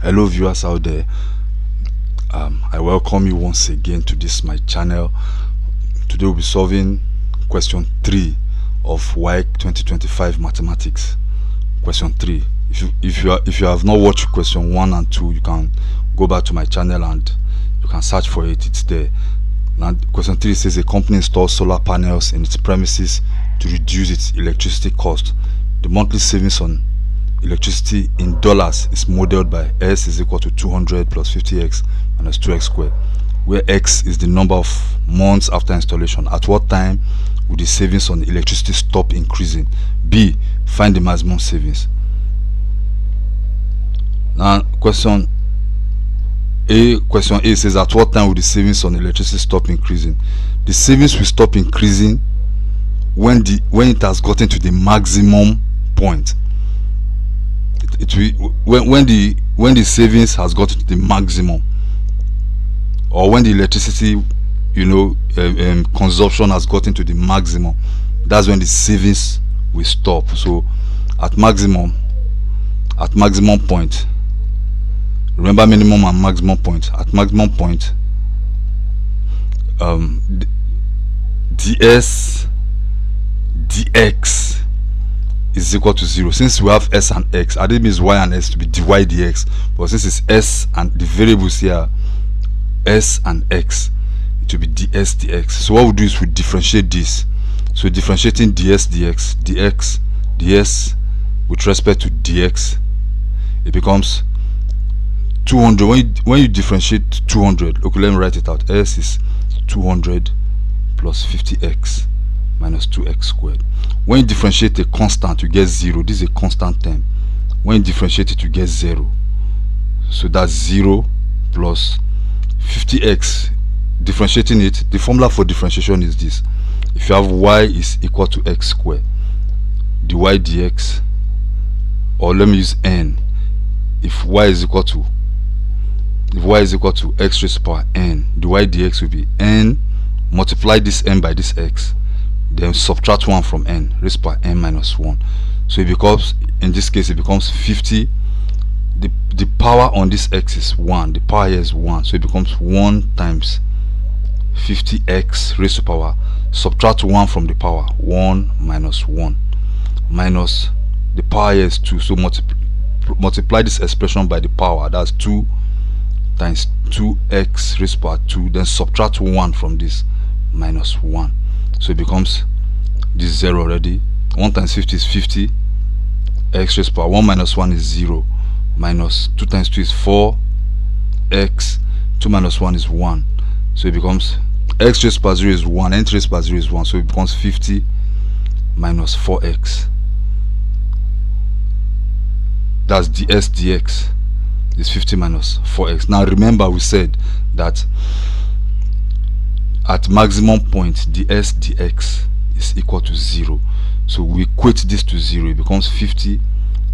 Hello viewers out there. I welcome you once again to this my channel. Today we'll be solving question 3 of Waec 2025 mathematics. Question 3. If you have not watched question 1 and 2, you can go back to my channel and you can search for it. It's there. Now question 3 says a company installs solar panels in its premises to reduce its electricity cost. The monthly savings on electricity in dollars is modeled by S is equal to 200 plus 50x minus 2x squared, where x is the number of months after installation. At what time will the savings on electricity stop increasing? B, find the maximum savings. Now question A says at what time will the savings on electricity stop increasing? The savings will stop increasing when it has gotten to the maximum point. When the savings has gotten to the maximum, or when the electricity consumption has gotten to the maximum, that's when the savings will stop. So at maximum point, remember minimum and maximum point. At maximum point, ds dx is equal to 0. Since we have s and x, I didn't mean y and s to be dy dx, but since it's s and the variables here s and x, it will be ds dx. So what we do is we differentiate this. So differentiating ds with respect to dx, it becomes 200. When you differentiate 200, okay, let me write it out. S is 200 plus 50x minus 2x squared. When you differentiate a constant, you get 0. This is a constant term. When you differentiate it, you get 0. So that's 0 plus 50x. Differentiating it, the formula for differentiation is this. If you have y is equal to x squared, dy dx, or let me use n. If y is equal to x raised to power n, dy dx will be n, multiply this n by this x, then subtract 1 from n raised to power n minus 1. So it becomes, in this case, it becomes 50. The power on this x is 1. The power here is 1. So it becomes 1 times 50x raised to power, subtract 1 from the power, 1 minus 1, minus the power here is 2. So multiply this expression by the power. That's 2 times 2x raised to power 2. Then subtract 1 from this, minus 1. So it becomes this 0 already. 1 times 50 is 50. X raised to power 1 minus 1 is 0. Minus 2 times 2 is 4. X 2 minus 1 is 1. So it becomes x raised to power 0 is 1. N raised to power 0 is 1. So it becomes 50 minus 4x. That's ds dx is 50 minus 4x. Now remember, we said that at maximum point ds dx is equal to 0. So we equate this to 0. It becomes 50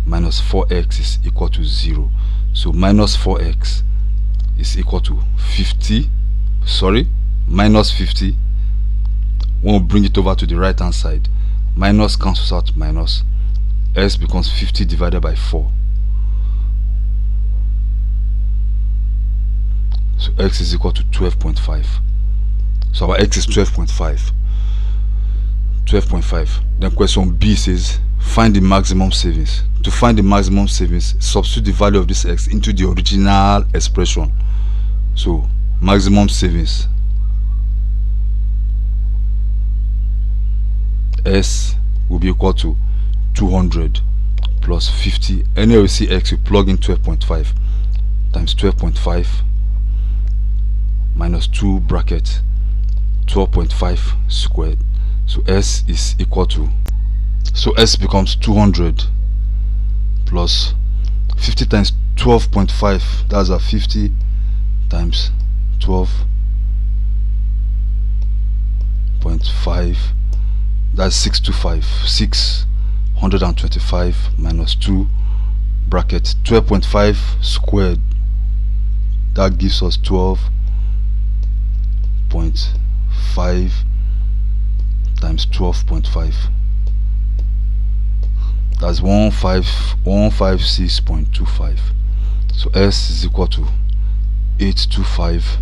minus 4x is equal to 0. So minus 4x is equal to 50. Sorry, minus 50. When we bring it over to the right hand side, minus cancels out minus. S becomes 50 divided by 4. So x is equal to 12.5. So our x is 12.5. Then question B says find the maximum savings. To find the maximum savings, substitute the value of this x into the original expression. So maximum savings, s will be equal to 200 plus 50. Anywhere we see x, you plug in 12.5 times 12.5 minus 2 bracket 12.5 squared. So s is equal to, so s becomes 200 plus 50 times 12.5, that's a 50 times 12.5, that's 625 minus 2 bracket 12.5 squared, that gives us 12.5 times 12.5, that's 156.25. So S is equal to 825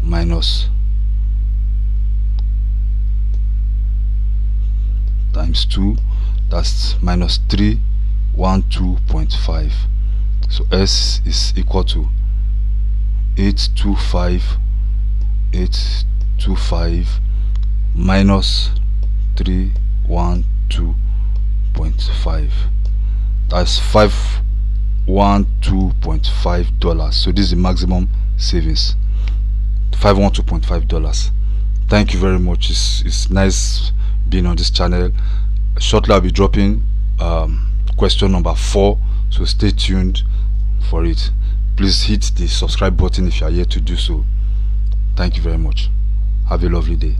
minus times 2, that's minus 312.5. so S is equal to 825 minus 312.5, that's $512.5. so this is the maximum savings, $512.5. Thank you very much. It's nice being on this channel. Shortly I'll be dropping question number 4, so stay tuned for it. Please hit the subscribe button if you are yet to do so. Thank you very much. Have a lovely day.